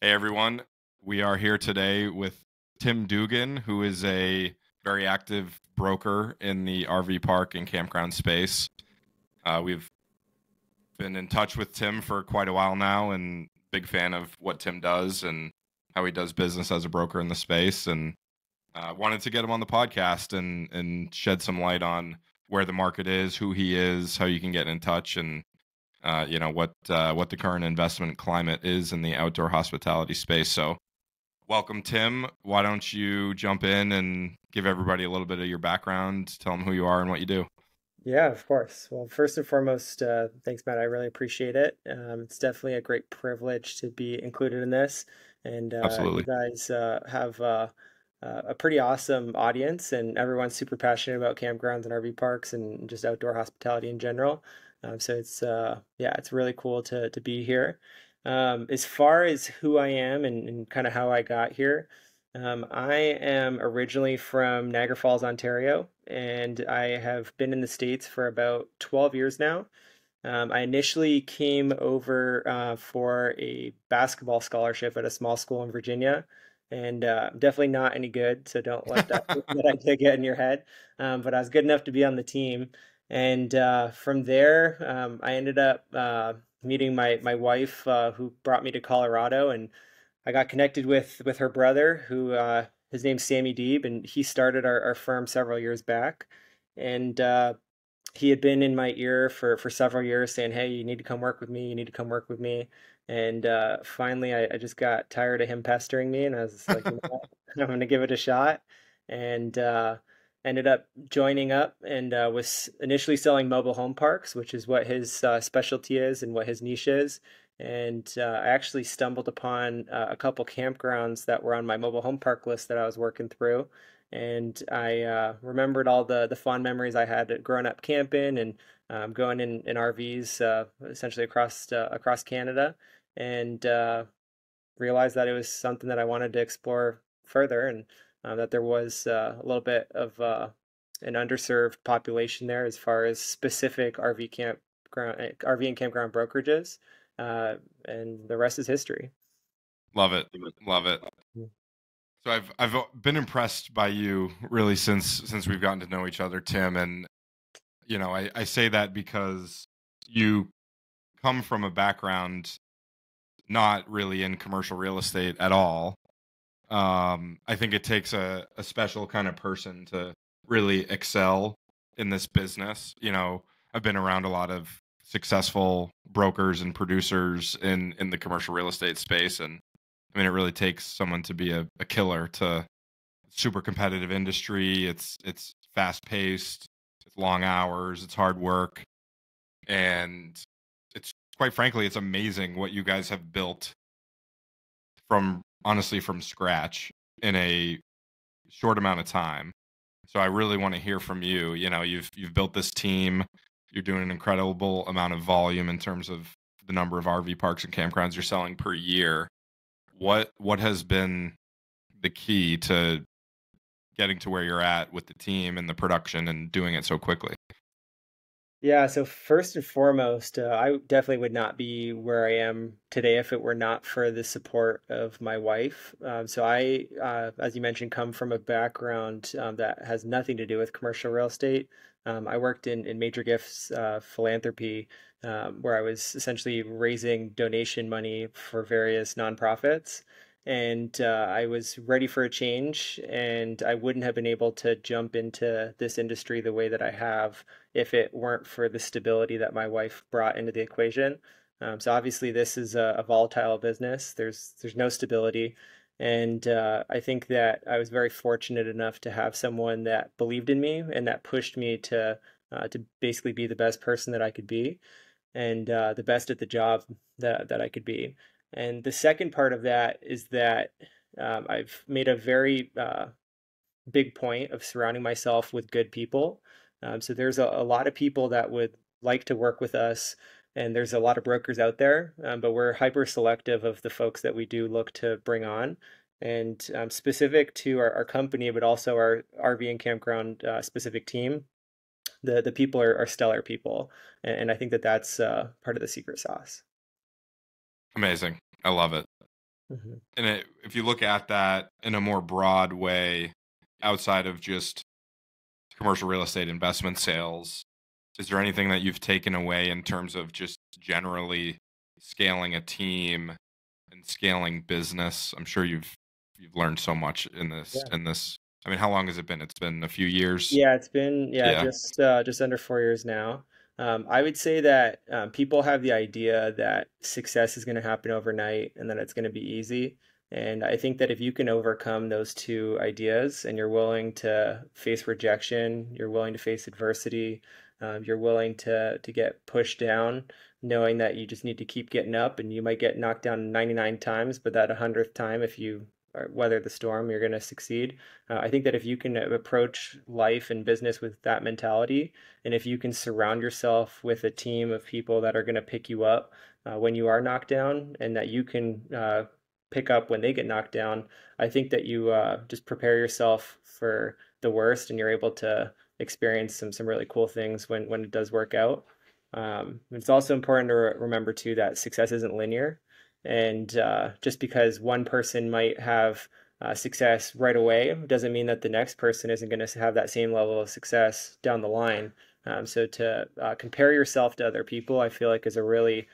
Hey everyone, we are here today with Tim Dougan, who is a very active broker in the RV park and campground space. We've been in touch with Tim for quite a while now, and big fan of what Tim does and how he does business as a broker in the space. And wanted to get him on the podcast and shed some light on where the market is, who he is, how you can get in touch, and what the current investment climate is in the outdoor hospitality space. So welcome, Tim. Why don't you jump in and give everybody a little bit of your background, tell them who you are and what you do. Yeah, of course. Well, first and foremost, thanks, Matt. I really appreciate it. It's definitely a great privilege to be included in this. And you Absolutely. guys have a pretty awesome audience, and everyone's super passionate about campgrounds and RV parks and just outdoor hospitality in general. So yeah, it's really cool to be here. As far as who I am and kind of how I got here, I am originally from Niagara Falls, Ontario, and I have been in the States for about 12 years now. I initially came over for a basketball scholarship at a small school in Virginia, and I'm definitely not any good, so don't let that idea get in your head. But I was good enough to be on the team, and from there, I ended up meeting my wife, who brought me to Colorado, and I got connected with her brother, who his name's Sammy Deeb, and he started our firm several years back, and he had been in my ear for several years saying, "Hey, you need to come work with me. You need to come work with me." And finally, I just got tired of him pestering me, and I was like, you know what? I'm going to give it a shot. And ended up joining up and was initially selling mobile home parks, which is what his specialty is and what his niche is. And I actually stumbled upon a couple campgrounds that were on my mobile home park list that I was working through, and I remembered all the fond memories I had growing up camping and going in RVs essentially across Canada, and realized that it was something that I wanted to explore further, and that there was a little bit of an underserved population there as far as specific RV and campground brokerages, and the rest is history. Love it. Love it. So I've been impressed by you really since we've gotten to know each other, Tim. And I say that because you come from a background not really in commercial real estate at all. I think it takes a special kind of person to really excel in this business. I've been around a lot of successful brokers and producers in the commercial real estate space, and I mean, it really takes someone to be a killer. To super competitive industry. It's fast paced. It's long hours. It's hard work, and it's quite frankly, it's amazing what you guys have built from honestly from scratch in a short amount of time. So I really want to hear from you. You've built this team. You're doing an incredible amount of volume in terms of the number of RV parks and campgrounds you're selling per year. What has been the key to getting to where you're at with the team and the production and doing it so quickly? Yeah, so first and foremost, I definitely would not be where I am today if it were not for the support of my wife. So I, as you mentioned, come from a background that has nothing to do with commercial real estate. I worked in major gifts philanthropy, where I was essentially raising donation money for various nonprofits. And I was ready for a change, and I wouldn't have been able to jump into this industry the way that I have if it weren't for the stability that my wife brought into the equation. So obviously, this is a volatile business. There's no stability, and I think that I was very fortunate enough to have someone that believed in me and that pushed me to basically be the best person that I could be, and the best at the job that I could be. And the second part of that is that I've made a very big point of surrounding myself with good people. So there's a lot of people that would like to work with us, and there's a lot of brokers out there, but we're hyper selective of the folks that we do look to bring on. And specific to our company, but also our RV and campground specific team, the people are stellar people, and I think that that's part of the secret sauce. Amazing. I love it. Hmm. And if you look at that in a more broad way, outside of just commercial real estate investment sales, is there anything that you've taken away in terms of just generally scaling a team and scaling business? I'm sure you've learned so much in this Yeah. in this. I mean, how long has it been? It's been a few years. Yeah, it's been Yeah, just under 4 years now. I would say that people have the idea that success is going to happen overnight and that it's going to be easy. And I think that if you can overcome those two ideas and you're willing to face rejection, you're willing to face adversity, you're willing to get pushed down, knowing that you just need to keep getting up and you might get knocked down 99 times, but that 100th time, if you weather the storm, you're going to succeed. I think that if you can approach life and business with that mentality, and if you can surround yourself with a team of people that are going to pick you up when you are knocked down, and that you can pick up when they get knocked down, I think that you just prepare yourself for the worst, and you're able to experience some really cool things when it does work out. It's also important to remember too that success isn't linear, and just because one person might have success right away doesn't mean that the next person isn't going to have that same level of success down the line. So to compare yourself to other people, I feel like is a really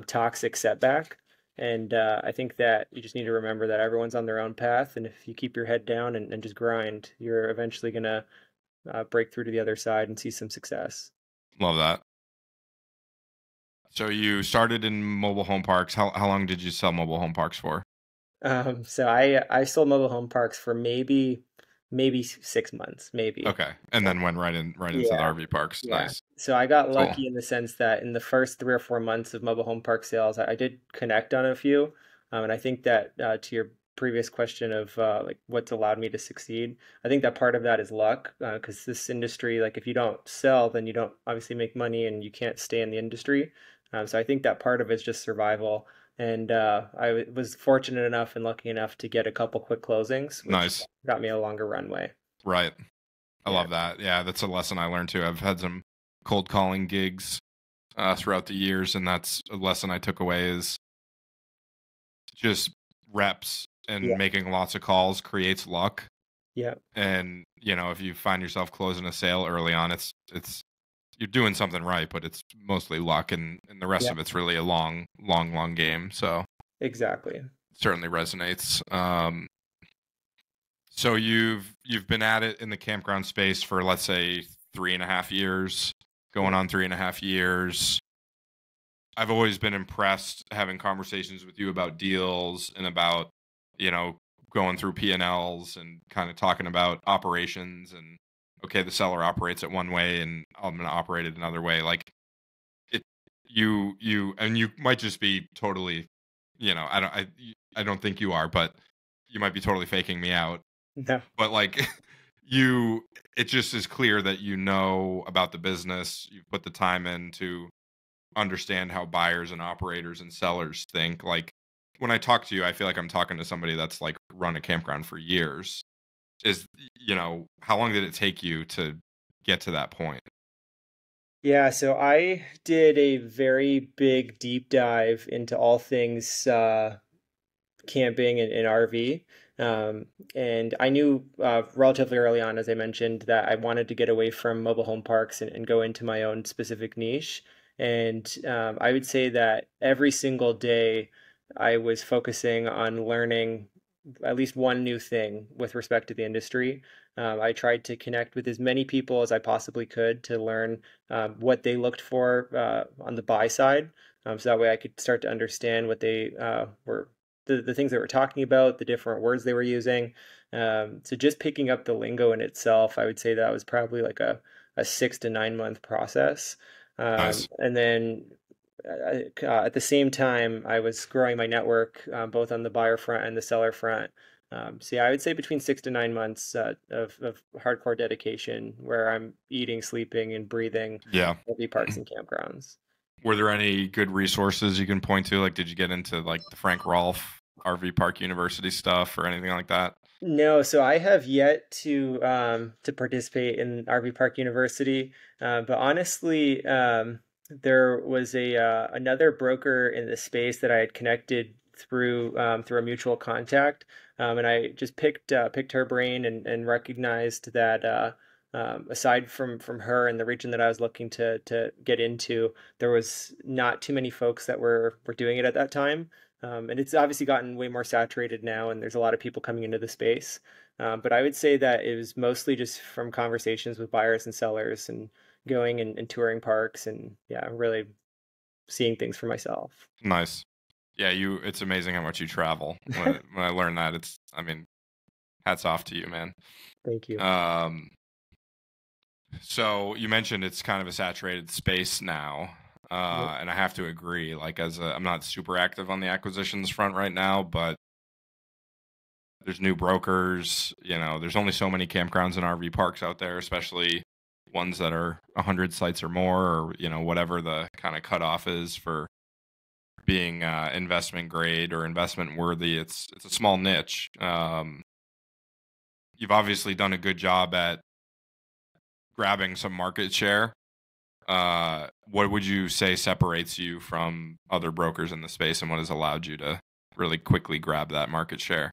toxic setback. And I think that you just need to remember that everyone's on their own path. And if you keep your head down and just grind, you're eventually going to break through to the other side and see some success. love that. So you started in mobile home parks. How long did you sell mobile home parks for? So I sold mobile home parks for maybe 6 months, maybe. Okay, and then went right into the Yeah. RV parks. Yeah. Nice, So I got cool, lucky in the sense that in the first 3 or 4 months of mobile home park sales, I did connect on a few. And I think that to your previous question of like what's allowed me to succeed, I think that part of that is luck because this industry, like if you don't sell, then you don't obviously make money and you can't stay in the industry. So I think that part of it is just survival. And was fortunate enough and lucky enough to get a couple quick closings, which nice. got me a longer runway. Right, I Yeah. love that. Yeah, that's a lesson I learned too. I've had some cold calling gigs throughout the years, and that's a lesson I took away is just reps and Yeah. making lots of calls creates luck. Yeah. And if you find yourself closing a sale early on, it's you're doing something right, but it's mostly luck, and the rest Yeah. of it's really a long game. So Exactly. it certainly resonates. So you've been at it in the campground space for, let's say, 3.5 years, Yeah. going on 3.5 years. I've always been impressed having conversations with you about deals and about, you know, going through P&Ls and kind of talking about operations and, okay, the seller operates it one way and I'm going to operate it another way. Like it, and you might just be totally, I don't think you are, but you might be totally faking me out. No. But like you, it just is clear that you know about the business. You've put the time in to understand how buyers and operators and sellers think. Like when I talk to you, I feel like I'm talking to somebody that's like run a campground for years. Is how long did it take you to get to that point? Yeah, so I did a very big deep dive into all things camping and RV. Um, and I knew relatively early on, as I mentioned, that I wanted to get away from mobile home parks and go into my own specific niche. And I would say that every single day I was focusing on learning at least one new thing with respect to the industry. I tried to connect with as many people as I possibly could to learn what they looked for on the buy side. So that way I could start to understand what they were the things that we're talking about, the different words they were using. So just picking up the lingo in itself, I would say that was probably like a 6 to 9 month process. Nice. And then at the same time, I was growing my network both on the buyer front and the seller front. So yeah, I would say between 6 to 9 months of hardcore dedication where I'm eating, sleeping, and breathing Yeah. RV parks and campgrounds. Were there any good resources you can point to? Like, did you get into like the Frank Rolfe RV Park University stuff or anything like that? No, so I have yet to participate in RV Park University, but honestly, there was a another broker in the space that I had connected through a mutual contact, and I just picked her brain and recognized that aside from her and the region that I was looking to get into, there was not too many folks that were doing it at that time. And it's obviously gotten way more saturated now, and there's a lot of people coming into the space. But I would say that it was mostly just from conversations with buyers and sellers and going and touring parks and yeah, really seeing things for myself. Nice. Yeah, it's amazing how much you travel. When I learned that, I mean, hats off to you, man. Thank you. Um, so you mentioned it's kind of a saturated space now. Yep. And I have to agree, like I'm not super active on the acquisitions front right now, but there's new brokers, there's only so many campgrounds and RV parks out there, especially ones that are 100 sites or more, or, whatever the kind of cutoff is for being investment grade or investment worthy. It's a small niche. You've obviously done a good job at grabbing some market share. What would you say separates you from other brokers in the space, and what has allowed you to really quickly grab that market share?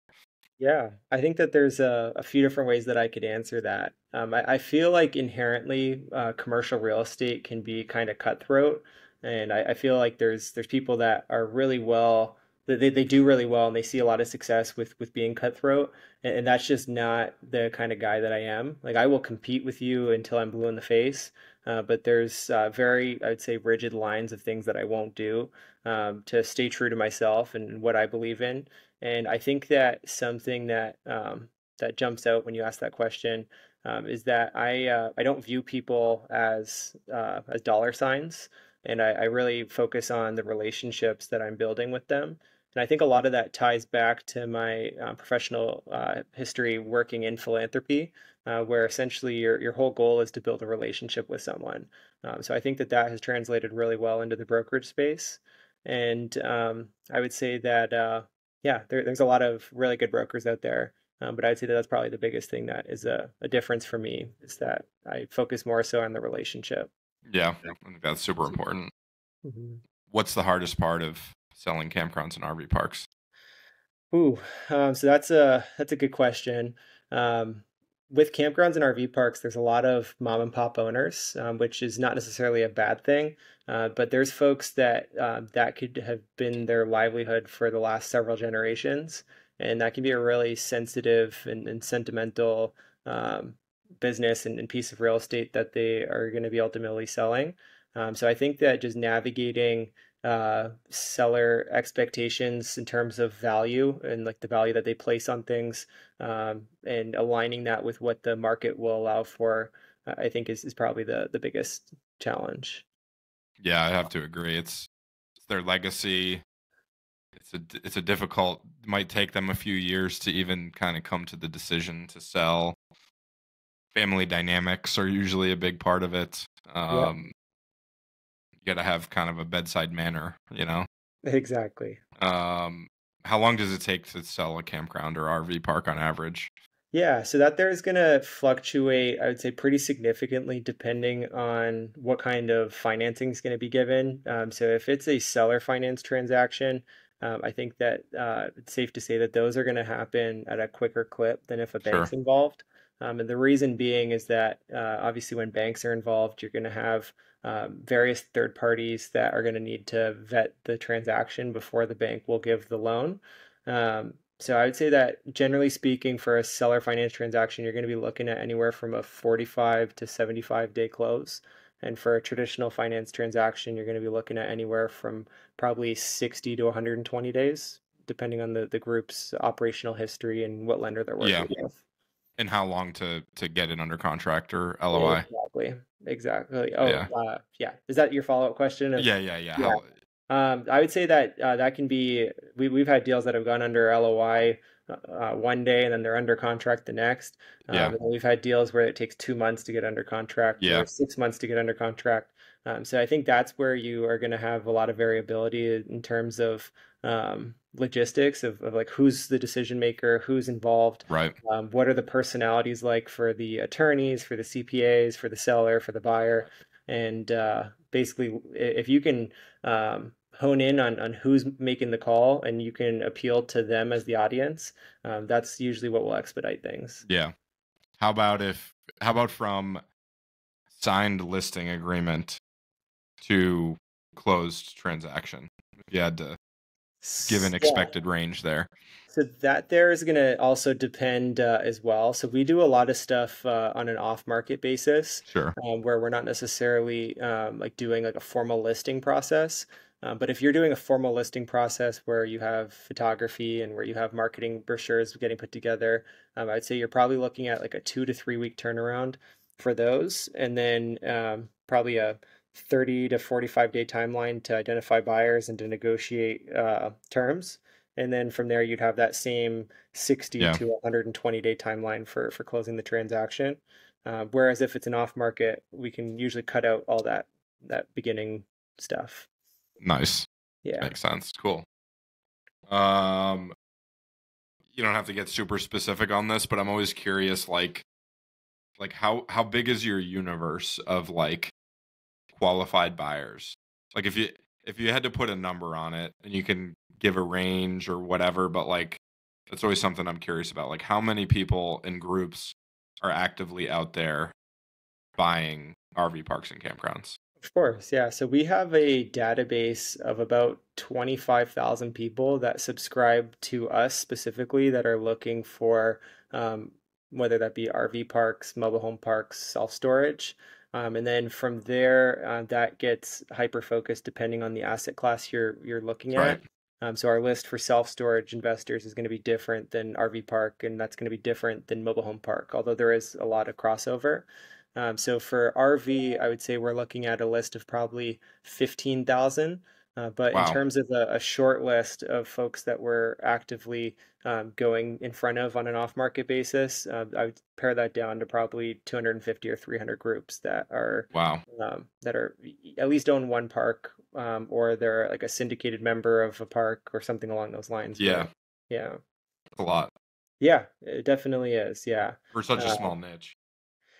Yeah, I think that there's a few different ways that I could answer that. I feel like inherently commercial real estate can be kind of cutthroat, and I feel like there's people that are really well, they do really well, and they see a lot of success with being cutthroat, and that's just not the kind of guy that I am. Like I will compete with you until I'm blue in the face, but there's very, I'd say, rigid lines of things that I won't do to stay true to myself and what I believe in. And I think that something that jumps out when you ask that question is that I don't view people as dollar signs, and I really focus on the relationships that I'm building with them. And I think a lot of that ties back to my professional history working in philanthropy, where essentially your whole goal is to build a relationship with someone. So I think that has translated really well into the brokerage space. And I would say that yeah, there's a lot of really good brokers out there. But I'd say that that's probably the biggest thing that is a difference for me is that I focus more so on the relationship. Yeah, I think that's super important. Mhm. What's the hardest part of selling campgrounds and RV parks? Ooh, so that's a good question. Um, with campgrounds and RV parks, there's a lot of mom and pop owners, which is not necessarily a bad thing. But there's folks that could have been their livelihood for the last several generations, and that can be a really sensitive and sentimental um, business and piece of real estate that they are going to be ultimately selling. So I think that just navigating seller expectations in terms of value and like the value that they place on things, and aligning that with what the market will allow for, I think is probably the biggest challenge. Yeah, I have to agree. It's their legacy. It's a difficult. Might take them a few years to even kind of come to the decision to sell. Family dynamics are usually a big part of it. Yeah, You got to have kind of a bedside manner. exactly. Um, how long does it take to sell a campground or RV park on average? Yeah, so that there is going to fluctuate, I would say, pretty significantly depending on what kind of financing is going to be given. So if it's a seller finance transaction, I think that it's safe to say that those are going to happen at a quicker clip than if a Sure. bank's involved. And the reason being is that obviously when banks are involved, you're going to have various third parties that are going to need to vet the transaction before the bank will give the loan. So I would say that generally speaking, for a seller finance transaction, you're going to be looking at anywhere from a 45 to 75 day close. And for a traditional finance transaction, you're going to be looking at anywhere from probably 60 to 120 days, depending on the group's operational history and what lender they're Yeah. working with. And how long to get it under contract or LOI? Exactly. Exactly. Oh, Yeah. yeah. Is that your follow-up question of, Yeah, yeah, yeah. yeah. I would say that that can be we've had deals that have gone under LOI one day and then they're under contract the next. Yeah, And then we've had deals where it takes 2 months to get under contract yeah, or 6 months to get under contract. So I think that's where you are going to have a lot of variability in terms of logistics of like who's the decision maker, who's involved, right. what are the personalities like for the attorneys, for the CPAs, for the seller, for the buyer, and basically if you can hone in on who's making the call and you can appeal to them as the audience, that's usually what will expedite things. Yeah. How about how about from signed listing agreement to closed transaction? If you had to give an Yeah. expected range there. So that there is going to also depend as well. So we do a lot of stuff on an off-market basis, Sure. where we're not necessarily like doing like a formal listing process. But if you're doing a formal listing process where you have photography and where you have marketing brochures getting put together, I'd say you're probably looking at like a 2 to 3 week turnaround for those, and then probably a 30 to 45 day timeline to identify buyers and to negotiate terms. And then from there, you'd have that same 60 Yeah. to 120 day timeline for closing the transaction. Whereas if it's an off market, we can usually cut out all that beginning stuff. Nice. Yeah. Makes sense. Cool. Um, you don't have to get super specific on this, but I'm always curious, like how big is your universe of like qualified buyers? Like if you had to put a number on it, and you can give a range or whatever, but like that's always something I'm curious about. Like how many people in groups are actively out there buying RV parks and campgrounds? Of course, yeah. So we have a database of about 25,000 people that subscribe to us specifically that are looking for um, whether that be RV parks, mobile home parks, self-storage. And then from there, that gets hyper-focused depending on the asset class you're looking Right. at. So our list for self-storage investors is going to be different than RV park, and that's going to be different than mobile home park, although there is a lot of crossover. So for RV, I would say we're looking at a list of probably 15,000. But in Wow. terms of a short list of folks that we're actively going in front of on an off-market basis, I would pare that down to probably 250 or 300 groups Wow. that are at least own one park, or they're like a syndicated member of a park or something along those lines. Yeah. Where, yeah, That's a lot yeah, it definitely is. Yeah, for such a uh, small niche.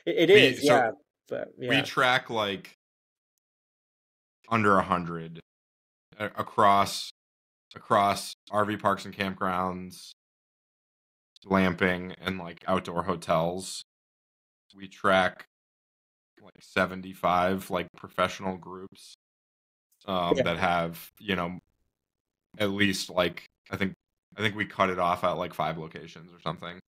it We is. so Yeah, but we yeah. track like under 100 across RV parks and campgrounds, glamping, and like outdoor hotels. We track like 75 like professional groups Yeah. that have, at least like I think we cut it off at like 5 locations or something.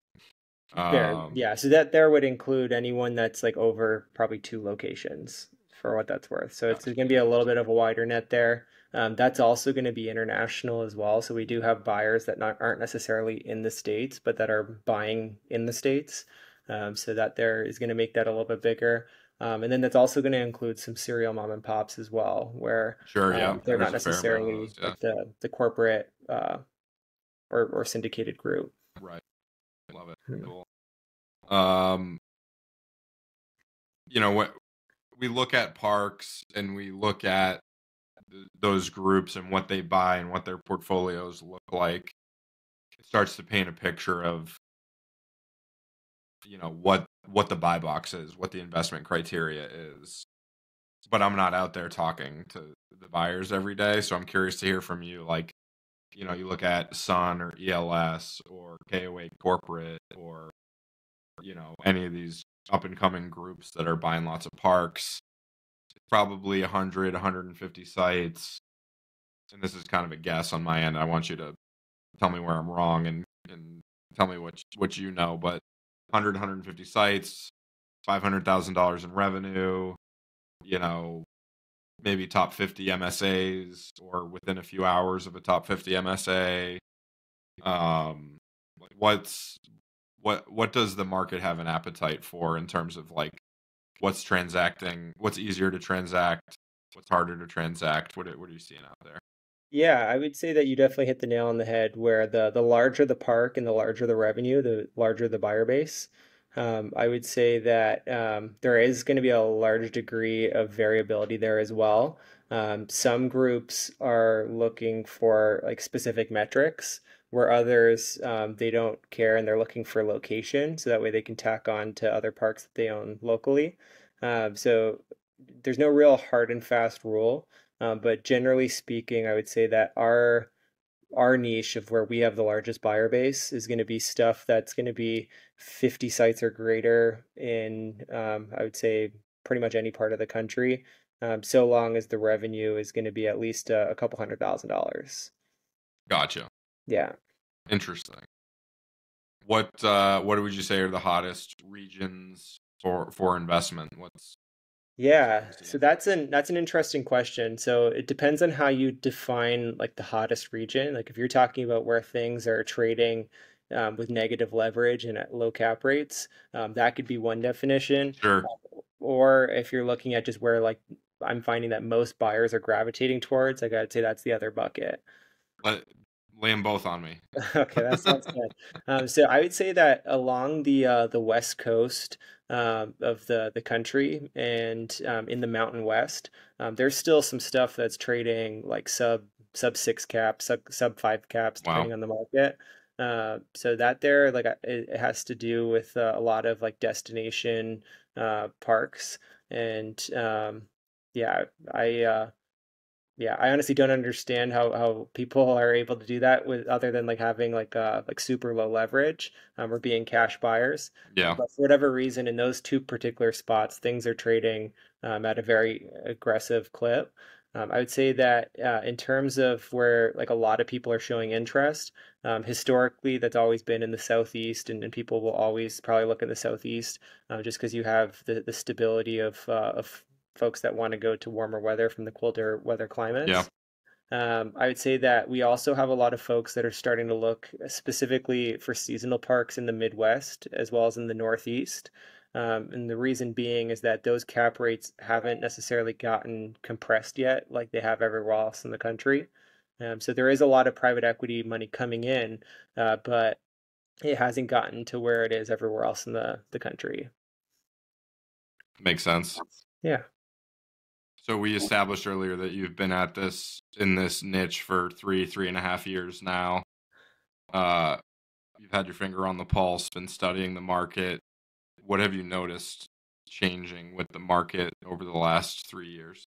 Fair. Um, Yeah. So that there would include anyone that's like over probably 2 locations for what that's worth. So it's gotcha. going to be a little bit of a wider net there. That's also going to be international as well. So we do have buyers that aren't necessarily in the States, but that are buying in the States. So that there is going to make that a little bit bigger. And then that's also going to include some serial mom and pops as well, where Sure, yeah. they're There's not a fair amount of necessarily those, yeah. like the corporate or syndicated group. Right. Love it. Hmm. Cool. Um, what we look at parks and we look at those groups and what they buy and what their portfolios look like, it starts to paint a picture of what the buy box is, what the investment criteria is. But I'm not out there talking to the buyers every day, so I'm curious to hear from you. Like, you look at Sun or ELS or KOA Corporate or any of these up and coming groups that are buying lots of parks. Probably 100, 150 sites, and this is kind of a guess on my end. I want you to tell me where I'm wrong and tell me what you know, but 100, 150 sites, $500,000 in revenue, you know, maybe top 50 MSAs or within a few hours of a top 50 MSA. Like what does the market have an appetite for in terms of like what's transacting, what's easier to transact, what's harder to transact? What are you seeing out there? Yeah, I would say that you definitely hit the nail on the head where the larger the park and the larger the revenue, the larger the buyer base. I would say that there is going to be a large degree of variability there as well. Some groups are looking for like specific metrics, where others they don't care and they're looking for location, so that way they can tack on to other parks that they own locally. So there's no real hard and fast rule. But generally speaking, I would say that our niche of where we have the largest buyer base is going to be stuff that's going to be 50 sites or greater in, I would say, pretty much any part of the country, so long as the revenue is going to be at least a couple $100,000. Gotcha. Yeah. Interesting. What would you say are the hottest regions for investment? What are Yeah, you so seeing? that's an interesting question. So it depends on how you define like the hottest region. Like if you're talking about where things are trading with negative leverage and at low cap rates, that could be one definition. Sure. Or if you're looking at just where like I'm finding that most buyers are gravitating towards, like I'd say that's the other bucket. Let Lay them both on me. Okay, that sounds good. So I would say that along the west coast of the country and in the Mountain West, there's still some stuff that's trading like sub six caps, sub five caps, Wow. depending on the market. So that there, like it has to do with a lot of like destination parks and yeah, I yeah, I honestly don't understand how people are able to do that with other than like having like super low leverage or being cash buyers. Yeah. But for whatever reason, in those two particular spots, things are trading at a very aggressive clip. I would say that in terms of where like a lot of people are showing interest, historically that's always been in the southeast, and people will always probably look in the southeast just because you have the stability of folks that want to go to warmer weather from the colder weather Yeah. climates. I would say that we also have a lot of folks that are starting to look specifically for seasonal parks in the Midwest as well as in the Northeast. And the reason being is that those cap rates haven't necessarily gotten compressed yet, like they have everywhere else in the country. So there is a lot of private equity money coming in, but it hasn't gotten to where it is everywhere else in the country. Makes sense. Yeah. So we established earlier that you've been at this in this niche for 3.5 years now. Uh, you've had your finger on the pulse, been studying the market. What have you noticed changing with the market over the last 3 years?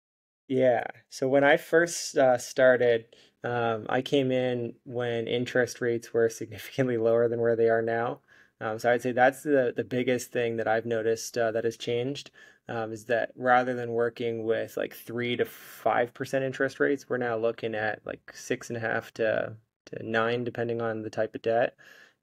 Yeah. So when I first started, I came in when interest rates were significantly lower than where they are now. So I'd say that's the biggest thing that I've noticed that has changed is that rather than working with like 3 to 5% interest rates, we're now looking at like 6.5 to 9, depending on the type of debt.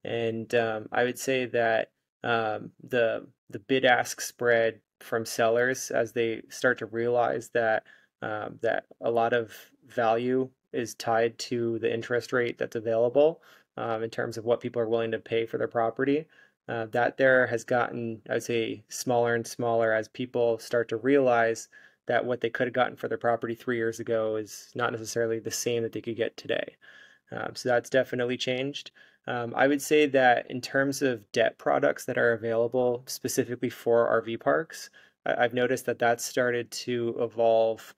And I would say that the bid ask spread from sellers as they start to realize that a lot of value is tied to the interest rate that's available in terms of what people are willing to pay for their property. That there has gotten, I would say, smaller and smaller as people start to realize that what they could have gotten for their property 3 years ago is not necessarily the same that they could get today. So that's definitely changed. I would say that in terms of debt products that are available specifically for RV parks, I've noticed that that's started to evolve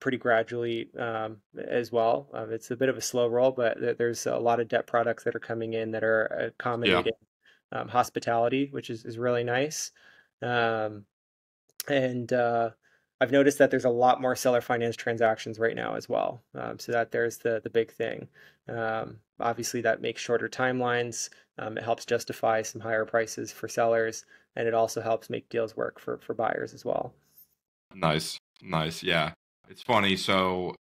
pretty gradually as well. It's a bit of a slow roll, but there's a lot of debt products that are coming in that are Yeah. accommodating hospitality, which is really nice. Um, and I've noticed that there's a lot more seller finance transactions right now as well. So that there's the big thing. Obviously, that makes shorter timelines. It helps justify some higher prices for sellers, and it also helps make deals work for buyers as well. Nice. Nice. Yeah. It's funny. So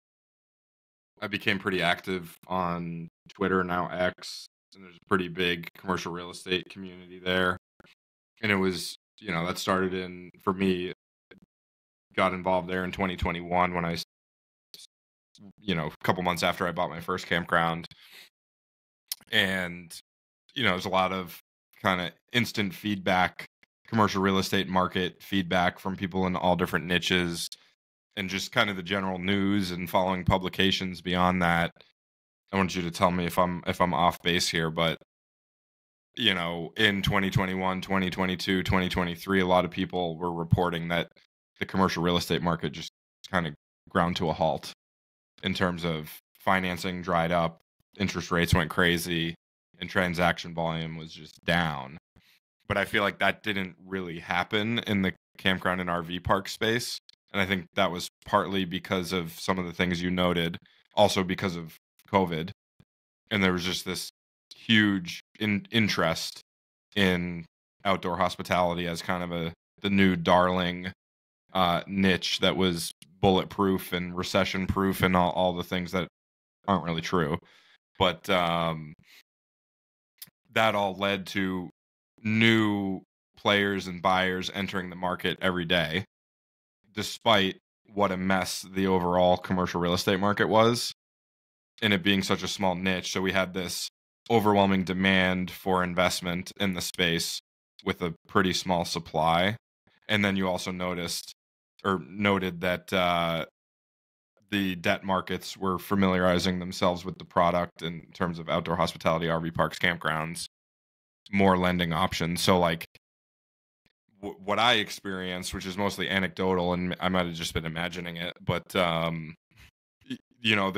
I became pretty active on Twitter, now X, and there's a pretty big commercial real estate community there. And it was, that started for me, got involved there in 2021 when a couple months after I bought my first campground. And, there's a lot of kind of instant feedback, commercial real estate market feedback from people in all different niches and just kind of the general news and following publications beyond that. I want you to tell me if I'm off base here, but in 2021, 2022, 2023, a lot of people were reporting that the commercial real estate market just kind of ground to a halt in terms of financing dried up, interest rates went crazy, and transaction volume was just down. But I feel like that didn't really happen in the campground and RV park space. And I think that was partly because of some of the things you noted, also because of COVID. And there was just this huge interest in outdoor hospitality as kind of the new darling niche that was bulletproof and recession proof and all the things that aren't really true. But that all led to new players and buyers entering the market every day, despite what a mess the overall commercial real estate market was, and it being such a small niche. So we had this overwhelming demand for investment in the space with a pretty small supply. And then you also noted that the debt markets were familiarizing themselves with the product in terms of outdoor hospitality, RV parks, campgrounds, more lending options. So like what I experienced, which is mostly anecdotal, and I might have just been imagining it, but the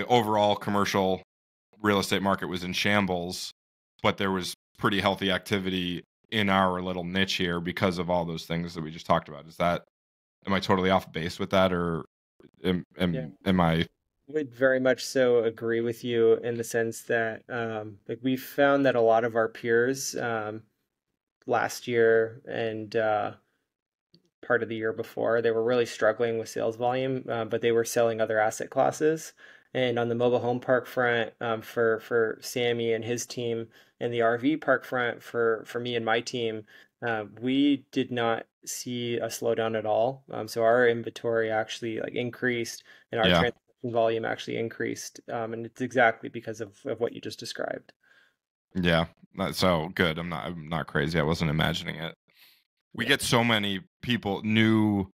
overall commercial real estate market was in shambles, but there was pretty healthy activity in our little niche here because of all those things that we just talked about. Am I totally off base with that, or Yeah. am I? Would very much so agree with you in the sense that like we found that a lot of our peers last year and part of the year before. They were really struggling with sales volume, but they were selling other asset classes. And on the mobile home park front, for Sammy and his team, and the RV park front for me and my team, we did not see a slowdown at all. So our inventory actually like increased, and our Yeah, transaction volume actually increased. And it's exactly because of what you just described. yeah. That's so good. I'm not crazy. I wasn't imagining it. We Yeah. get so many people, new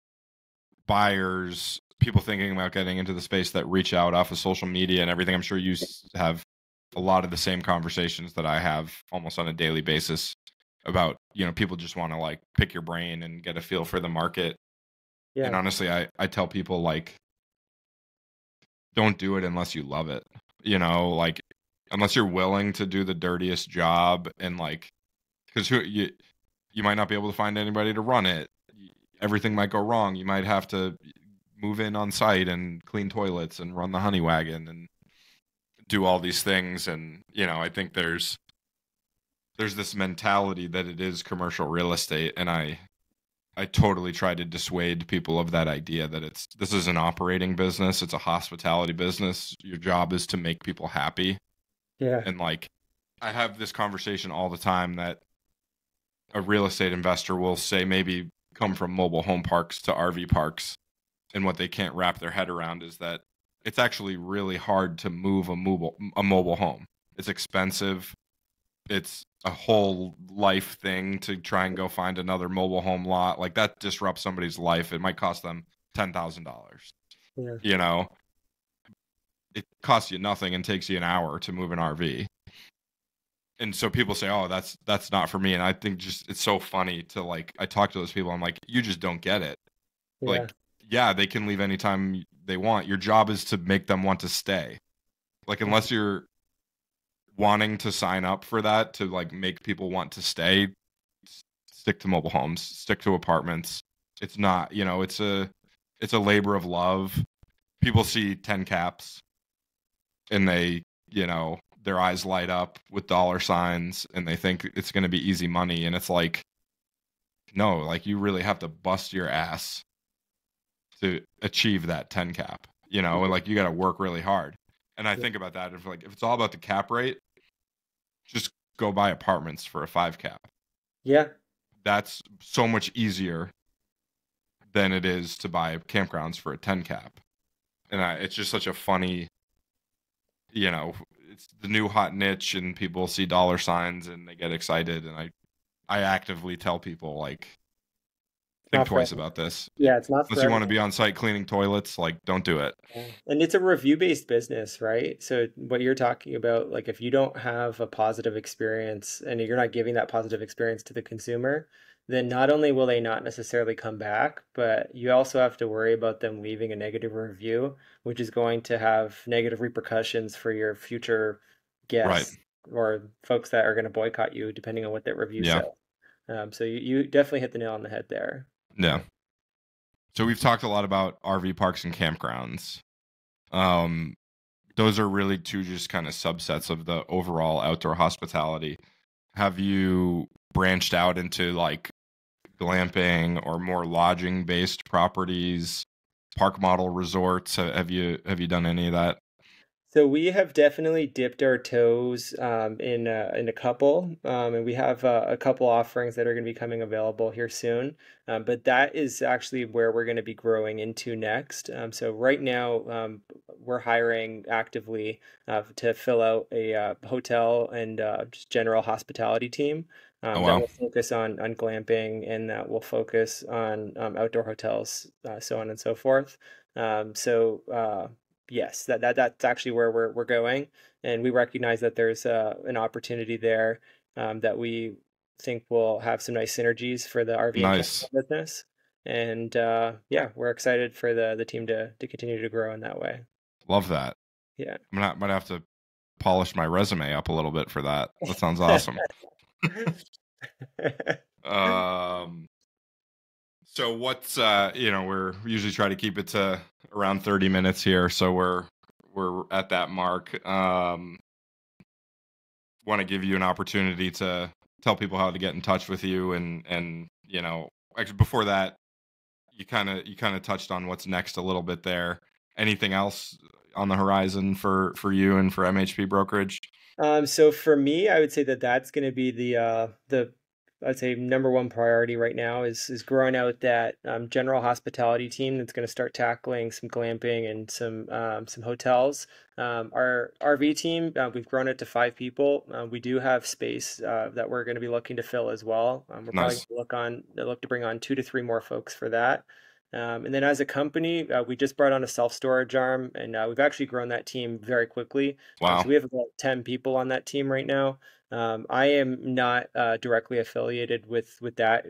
buyers, people thinking about getting into the space that reach out off of social media and everything. I'm sure you have a lot of the same conversations that I have almost on a daily basis about, people just want to like pick your brain and get a feel for the market. And Yeah. honestly, I tell people like, don't do it unless you love it, like unless you're willing to do the dirtiest job and like, because you might not be able to find anybody to run it. Everything might go wrong. You might have to move in on site and clean toilets and run the honey wagon and do all these things. And I think there's this mentality that it is commercial real estate, and I totally try to dissuade people of that idea that this is an operating business. It's a hospitality business. Your job is to make people happy. Yeah. And like, I have this conversation all the time that a real estate investor will say maybe come from mobile home parks to RV parks, and what they can't wrap their head around is that it's actually really hard to move a mobile home. It's expensive. It's a whole life thing to try and go find another mobile home lot. Like that disrupts somebody's life. It might cost them $10,000. Yeah. You know, it costs you nothing and takes you an hour to move an RV. And so people say, "Oh, that's not for me." And I think just it's so funny to like I talk to those people. I'm like, "You just don't get it." Yeah. Like, yeah, they can leave anytime they want. Your job is to make them want to stay. Like, unless you're wanting to sign up for that to like make people want to stay, stick to mobile homes, stick to apartments. It's not, it's a labor of love. People see 10 caps and they, their eyes light up with dollar signs and they think it's going to be easy money, and it's like, no, like you really have to bust your ass to achieve that 10 cap, and like you got to work really hard. And I Yeah. think about that, if it's all about the cap rate, just go buy apartments for a 5 cap. Yeah. That's so much easier than it is to buy campgrounds for a 10 cap. And it's just such a funny, it's the new hot niche, and people see dollar signs and they get excited. And I actively tell people, like, think Not for twice everyone. about this. Yeah, it's not Unless for you want to everyone. be on site cleaning toilets, like, don't do it. Yeah. And it's a review-based business, right? So what you're talking about, like if you don't have a positive experience and you're not giving that positive experience to the consumer, then not only will they not necessarily come back, but you also have to worry about them leaving a negative review, which is going to have negative repercussions for your future Right. guests or folks that are going to boycott you, depending on what that review Yeah. says. So you definitely hit the nail on the head there. Yeah. So we've talked a lot about RV parks and campgrounds. Um, those are really two just kind of subsets of the overall outdoor hospitality. Have you branched out into like glamping or more lodging based properties, park model resorts? Have you done any of that? So we have definitely dipped our toes in a couple, and we have a couple offerings that are going to be coming available here soon. But that is actually where we're going to be growing into next. So right now, we're hiring actively to fill out a hotel and just general hospitality team Oh that wow, will focus on glamping and that will focus on outdoor hotels, so on and so forth. Yes, that's actually where we're going, and we recognize that there's an opportunity there that we think will have some nice synergies for the RV and nice. camping business. And yeah, we're excited for the team to continue to grow in that way. Love that. Yeah. Might have to polish my resume up a little bit for that. That sounds awesome. Um, so what's we're we usually try to keep it to around 30 minutes here, so we're at that mark. Want to give you an opportunity to tell people how to get in touch with you, and actually before that, you kind of touched on what's next a little bit there. Anything else on the horizon for you and for MHP Brokerage? So for me, I would say that that's going to be the I'd say number one priority right now is growing out that general hospitality team that's going to start tackling some glamping and some hotels. Our RV team, we've grown it to 5 people. We do have space that we're going to be looking to fill as well. We're probably Nice. going to look to bring on 2 to 3 more folks for that. And then as a company, we just brought on a self-storage arm, and we've actually grown that team very quickly. So Wow. we have about 10 people on that team right now. I am not directly affiliated with that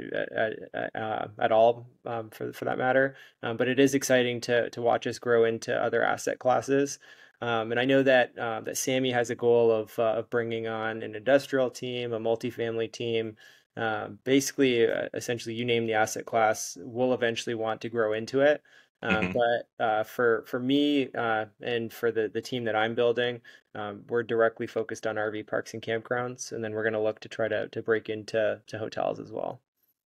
at all, for that matter. But it is exciting to watch us grow into other asset classes. And I know that Sammy has a goal of bringing on an industrial team, a multifamily team. Basically, essentially, you name the asset class, we'll eventually want to grow into it. Hmm. But for me and for the team that I'm building, we're directly focused on RV parks and campgrounds, and then we're going to look to try to break into hotels as well.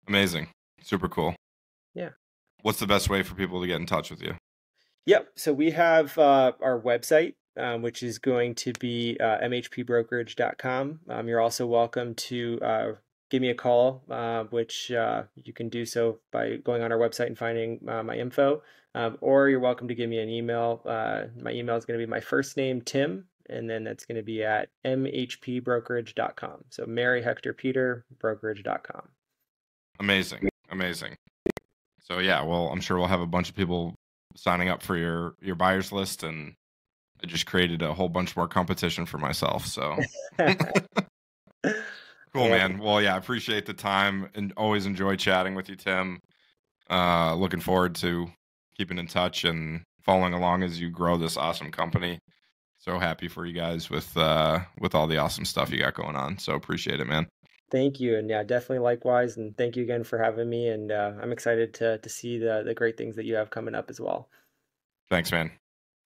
Amazing. Super cool. Yeah. What's the best way for people to get in touch with you? Yep. So we have our website, which is going to be mhpbrokerage.com. You're also welcome to give me a call, which you can do so by going on our website and finding my info. Or you're welcome to give me an email. My email is going to be my first name, Tim, and then that's going to be at mhpbrokerage.com. So Mary Hector Peter brokerage.com. Amazing. Amazing. So yeah, well, I'm sure we'll have a bunch of people signing up for your buyers list, and I just created a whole bunch more competition for myself. So cool, Yeah, man. Well, yeah, I appreciate the time and always enjoy chatting with you, Tim. Looking forward to keeping in touch and following along as you grow this awesome company. So happy for you guys with all the awesome stuff you got going on. So appreciate it, man. thank you. And yeah, definitely likewise. And thank you again for having me. And I'm excited to see the great things that you have coming up as well. Thanks, man.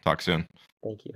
Talk soon. Thank you.